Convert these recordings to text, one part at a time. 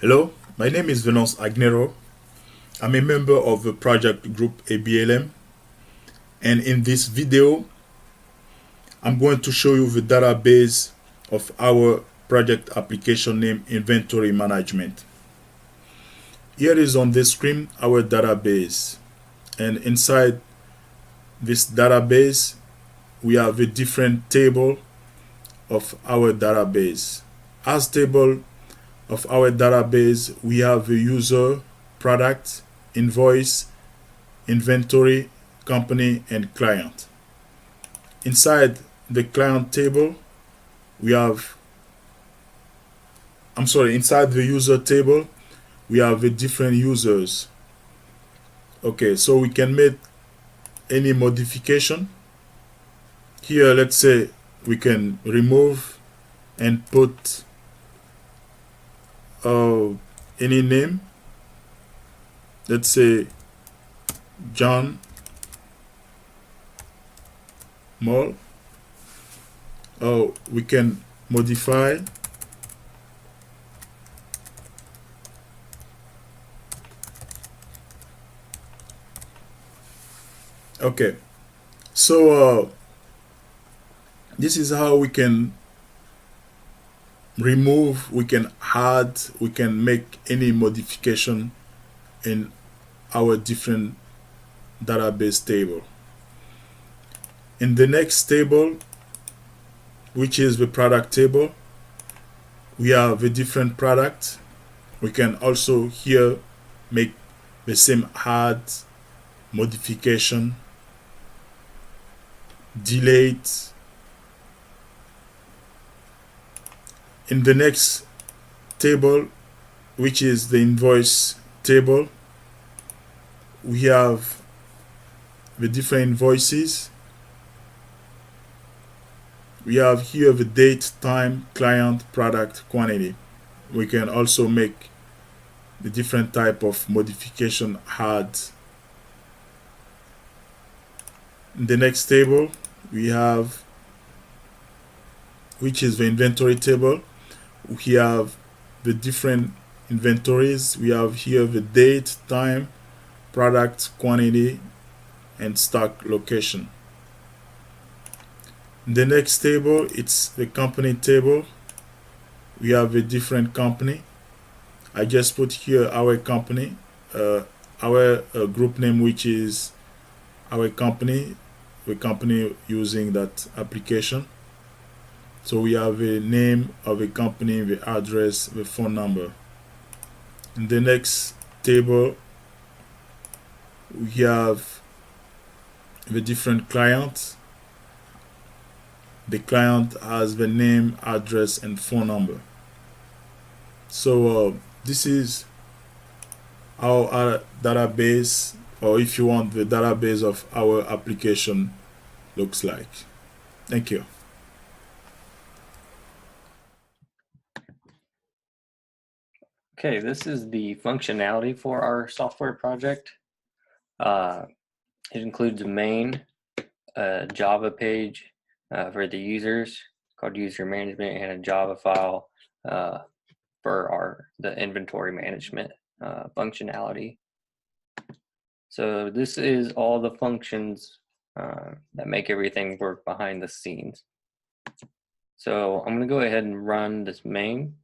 Hello, my name is Venance Agnero. I'm a member of the project group ABLM, and in this video I'm going to show you the database of our project application named Inventory Management. Here is on the screen our database, and inside this database we have a different table of our database. As table of our database we have the user, product, invoice, inventory, company, and client. Inside the client table, we have, inside the user table, we have the different users. Okay, so we can make any modification. Here, let's say we can remove and put uh, any name. Let's say John Mall. Oh, we can modify. Okay, so this is how we can remove, we can add, we can make any modification in our different database table. In the next table, which is the product table, we have a different product. We can also here make the same add, modification, delete. In the next table, which is the invoice table, we have the different invoices. We have here the date, time, client, product, quantity. We can also make the different type of modification add. In the next table, we have, which is the inventory table. We have the different inventories. We have here the date, time, product, quantity, and stock location. In the next table, it's the company table. We have a different company. I just put here our company, our group name, which is our company, the company using that application. So we have a name of a company, the address, the phone number. In the next table, we have the different clients. The client has the name, address, and phone number. So this is how our database, or if you want, the database of our application looks like. Thank you. Okay, this is the functionality for our software project. It includes a main, Java page for the users called user management, and a Java file for the inventory management functionality. So this is all the functions that make everything work behind the scenes. So I'm going to go ahead and run this main.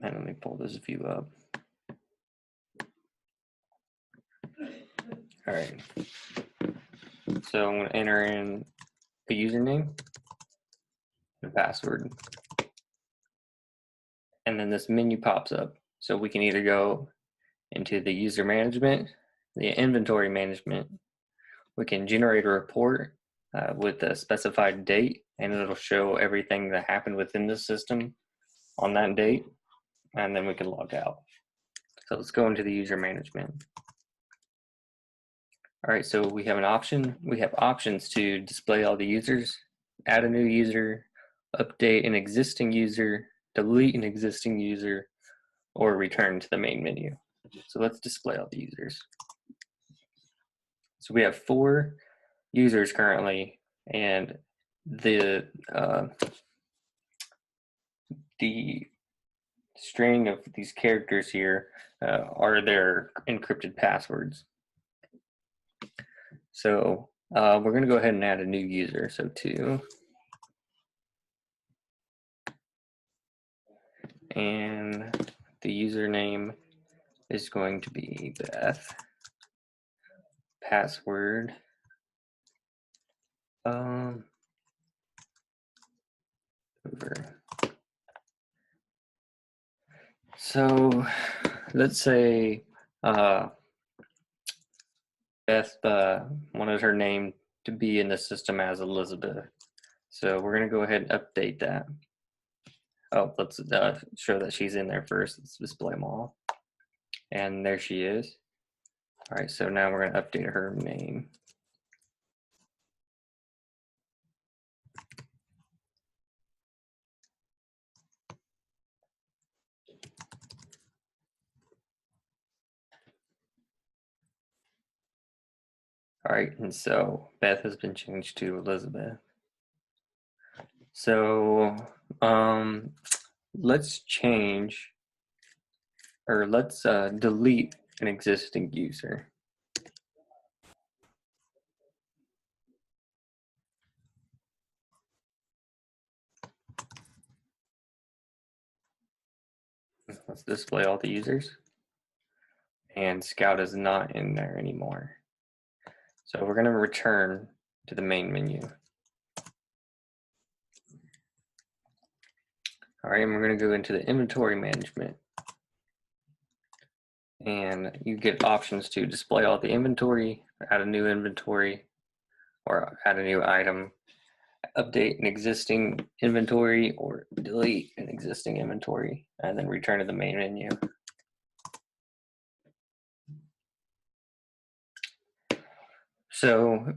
And let me pull this view up. All right. So I'm going to enter in a username and a password. And then this menu pops up. So we can either go into the user management, the inventory management. We can generate a report with a specified date, and it'll show everything that happened within the system on that date. And then we can log out. So let's go into the user management. All right, so we have an option. We have options to display all the users, add a new user, update an existing user, delete an existing user, or return to the main menu. So let's display all the users. So we have 4 users currently, and the the string of these characters here are their encrypted passwords. So we're going to go ahead and add a new user. So 2. And the username is going to be Beth. Password. Over. So let's say Beth wanted her name to be in the system as Elizabeth. So we're going to go ahead and update that. Oh, let's show that she's in there first. Let's display them all. And there she is. All right, so now we're going to update her name. All right, and so Beth has been changed to Elizabeth. So let's change, or let's delete an existing user. Let's display all the users. And Scout is not in there anymore. So we're going to return to the main menu. All right, and we're going to go into the inventory management. And you get options to display all the inventory, add a new inventory, or add a new item, update an existing inventory, or delete an existing inventory, and then return to the main menu. So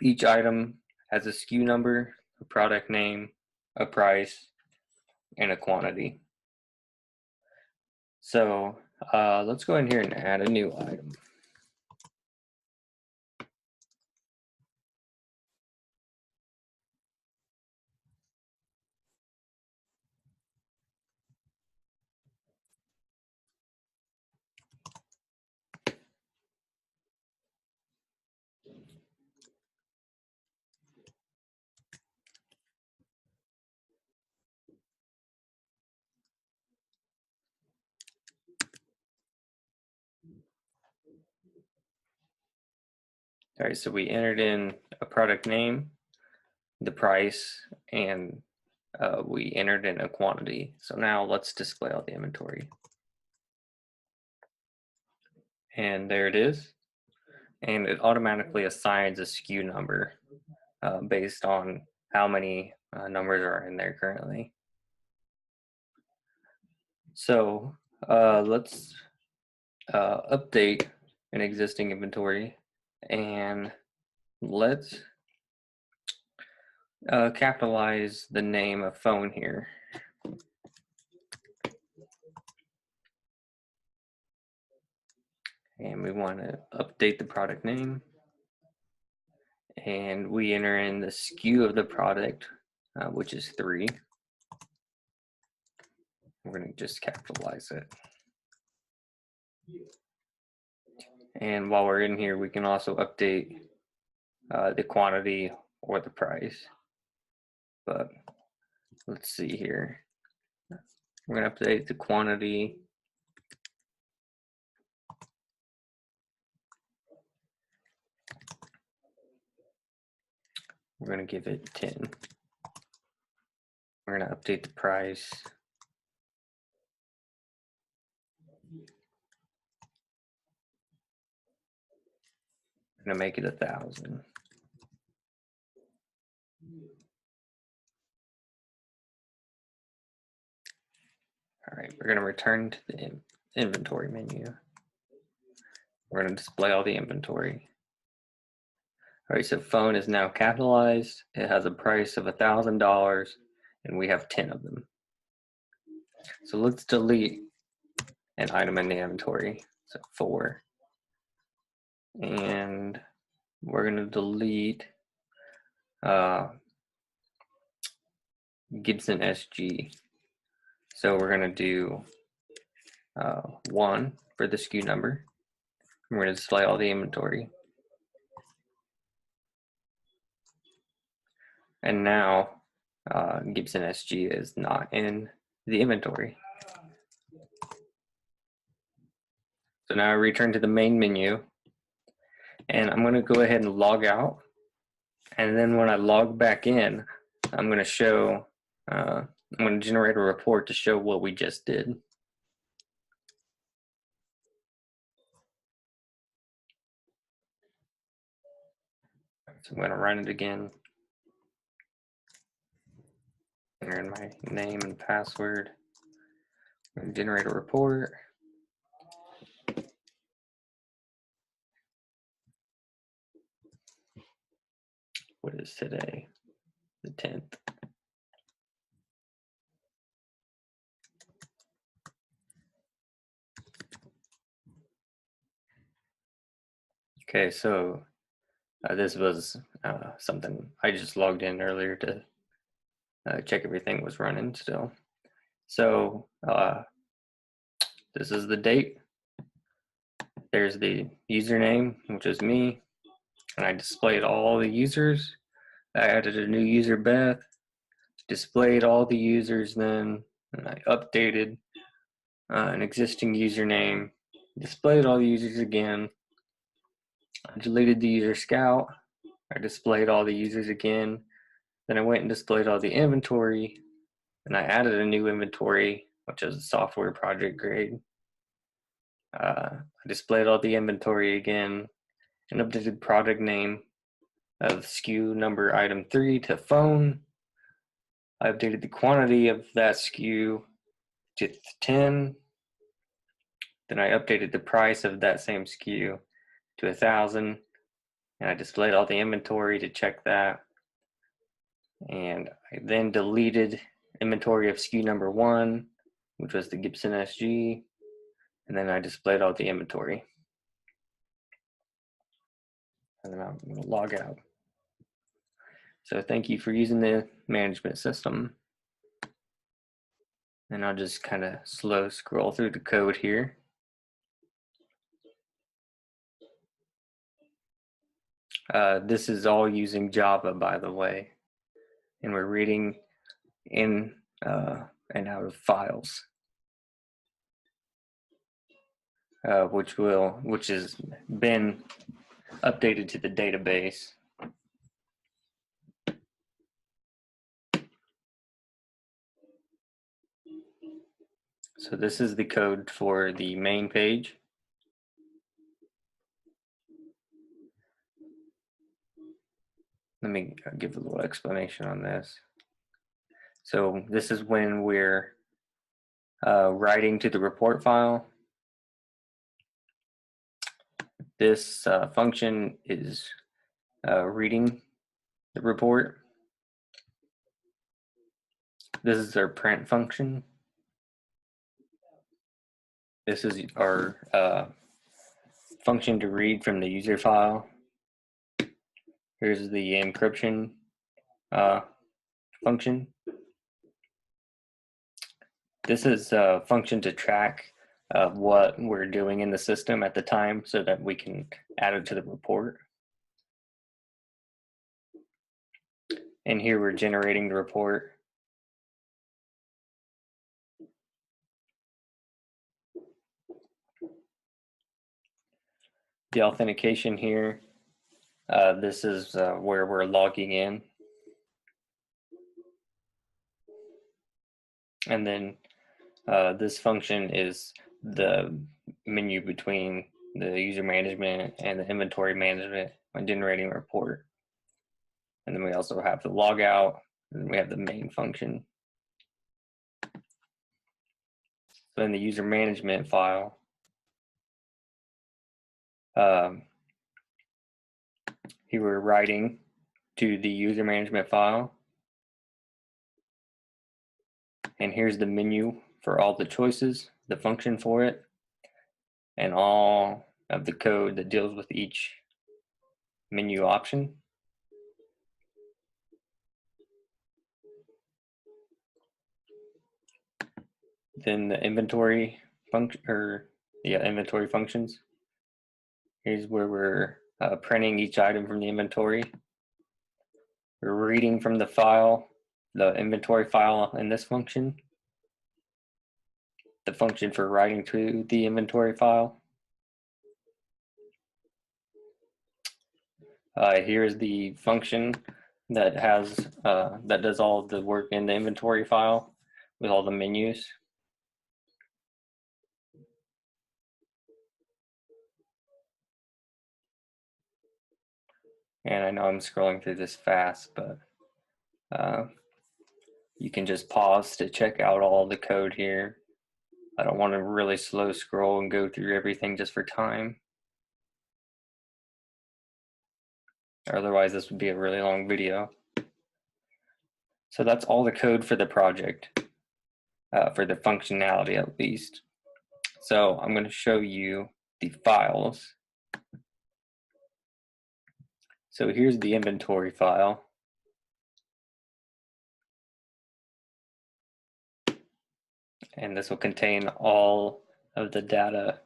each item has a SKU number, a product name, a price, and a quantity. So let's go in here and add a new item. All right, so we entered in a product name, the price, and we entered in a quantity. So now let's display all the inventory. And there it is. And it automatically assigns a SKU number based on how many numbers are in there currently. So let's update an existing inventory, and let's capitalize the name of phone here. And we want to update the product name. And we enter in the SKU of the product, which is 3. We're going to just capitalize it. And while we're in here, we can also update the quantity or the price. But let's see here. We're going to update the quantity. We're going to give it 10. We're going to update the price. We're going to make it 1,000. All right, we're going to return to the inventory menu. We're going to display all the inventory. All right, so phone is now capitalized. It has a price of $1,000, and we have 10 of them. So let's delete an item in the inventory. So 4. And we're going to delete Gibson SG. So we're going to do 1 for the SKU number. We're going to display all the inventory. And now Gibson SG is not in the inventory. So now I return to the main menu, and I'm going to go ahead and log out. And then when I log back in, I'm going to show, I'm going to generate a report to show what we just did. So I'm going to run it again. Enter in my name and password. I'm going to generate a report. What is today? The 10th. Okay, so this was something I just logged in earlier to check everything was running still. So this is the date. There's the username, which is me, and I displayed all the users. I added a new user, Beth, displayed all the users then, and I updated an existing username, displayed all the users again. I deleted the user Scout. I displayed all the users again. Then I went and displayed all the inventory, and I added a new inventory, which is software project grade. I displayed all the inventory again and updated product name of SKU number item 3 to phone. I updated the quantity of that SKU to 10. Then I updated the price of that same SKU to 1,000, and I displayed all the inventory to check that. And I then deleted inventory of SKU number 1, which was the Gibson SG, and then I displayed all the inventory. And then I'm going to log out. So thank you for using the management system. And I'll just kind of slow scroll through the code here. This is all using Java, by the way, and we're reading in and out of files, which has been updated to the database. So this is the code for the main page. Let me give a little explanation on this. So this is when we're writing to the report file. This function is reading the report. This is our print function. This is our function to read from the user file. Here's the encryption function. This is a function to track what we're doing in the system at the time so that we can add it to the report. And here we're generating the report. The authentication here, this is where we're logging in. And then this function is the menu between the user management and the inventory management when generating a report. And then we also have the logout, and we have the main function. So in the user management file, here we're writing to the user management file. And here's the menu for all the choices, the function for it, and all of the code that deals with each menu option. Then the inventory function, inventory functions. Here's where we're printing each item from the inventory. We're reading from the file, the inventory file in this function. The function for writing to the inventory file. Here's the function that has that does all of the work in the inventory file with all the menus. And I know I'm scrolling through this fast, but you can just pause to check out all the code here. I don't want to really slow scroll and go through everything just for time. Otherwise, this would be a really long video. So that's all the code for the project, for the functionality at least. So I'm going to show you the files. So here's the inventory file. And this will contain all of the data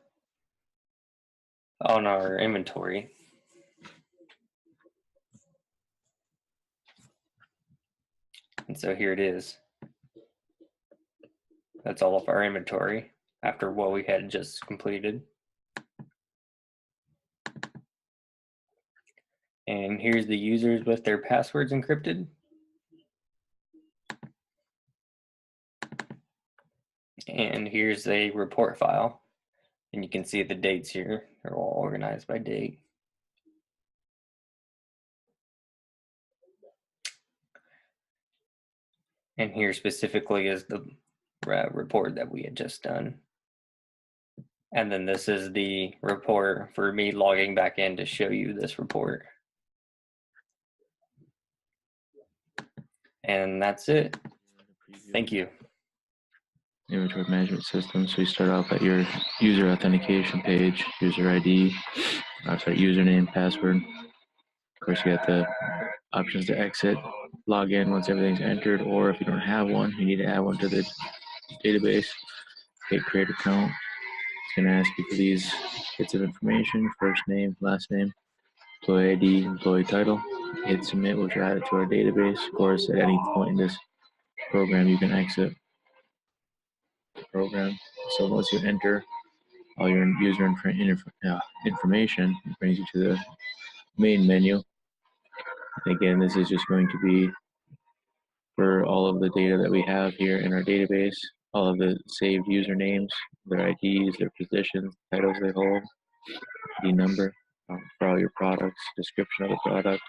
on our inventory. And so here it is. That's all of our inventory after what we had just completed. And here's the users with their passwords encrypted. And here's a report file. And you can see the dates here. They're all organized by date. And here specifically is the report that we had just done. And then this is the report for me logging back in to show you this report. And that's it. Thank you. Inventory management system. So you start off at your user authentication page, user ID, username, password. Of course, you got the options to exit, log in once everything's entered, or if you don't have one, you need to add one to the database. Hit create account. It's going to ask you for these bits of information: first name, last name, employee ID, employee title. Hit submit, which will add it to our database. Of course, at any point in this program, you can exit the program. So once you enter all your user information, it brings you to the main menu. And again, this is just going to be for all of the data that we have here in our database, all of the saved usernames, their IDs, their positions, titles they hold, the number for all your products, description of the product,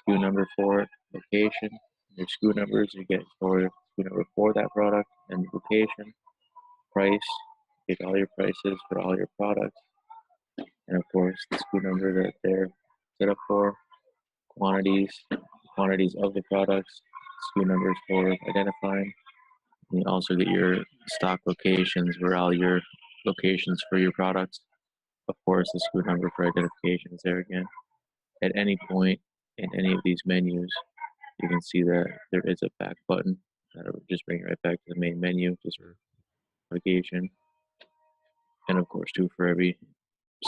SKU number for it, location, your SKU numbers you get for SKU number for that product, and location, price, get all your prices for all your products, and of course the SKU number that they're set up for, quantities of the products, SKU numbers for identifying. And you also get your stock locations where all your locations for your products. Of course, the SKU number for identification is there again. At any point in any of these menus, you can see that there is a back button. That'll just bring you right back to the main menu, just for navigation. And of course, too, for every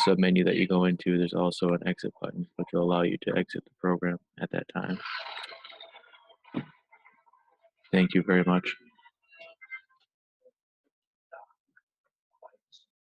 submenu that you go into, there's also an exit button, which will allow you to exit the program at that time. Thank you very much.